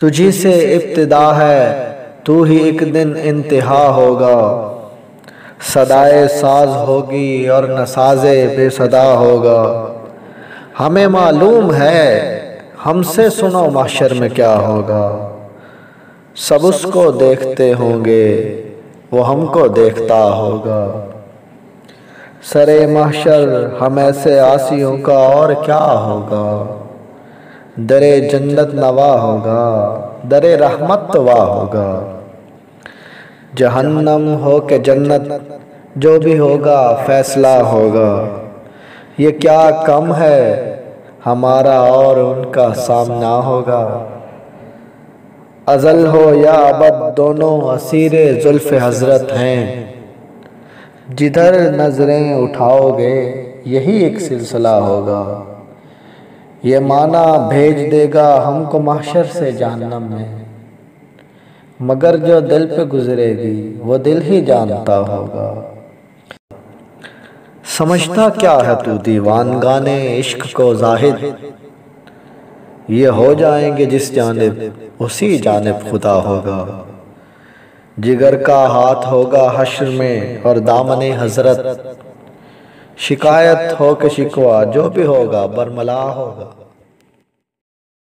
تجھی سے ابتدا ہے، تو ہی ایک دن انتہا ہوگا۔ صدائے ساز ہوگی اور نساز بے صدا ہوگا۔ ہمیں معلوم ہے، ہم سے سنو محشر میں کیا ہوگا۔ سب اس کو دیکھتے ہوں گے، وہ ہم کو دیکھتا ہوگا۔ سرے محشر ہم ایسے عاصیوں کا اور کیا ہوگا۔ درِ جنت نوا ہوگا، درِ رحمت وا ہوگا۔ جہنم ہو کہ جنت، جو بھی ہوگا فیصلہ ہوگا۔ یہ کیا کم ہے، ہمارا اور ان کا سامنا ہوگا۔ ازل ہو یا ابد دونوں اسیر زلف حضرت ہیں۔ جدھر نظریں اٹھاؤ گے یہی ایک سلسلہ ہوگا۔ یہ معنی بھیج دے گا ہم کو محشر سے جہنم میں، مگر جو دل پہ گزرے گی وہ دل ہی جانتا ہوگا۔ سمجھتا کیا ہے تو دیوان گانے عشق کو زاہد، یہ ہو جائیں گے جس جانب اسی جانب خدا ہوگا۔ جگر کا ہاتھ ہوگا حشر میں اور دامن حضرت، شکایت ہو کہ شکوہ جو بھی ہوگا برملا ہوگا۔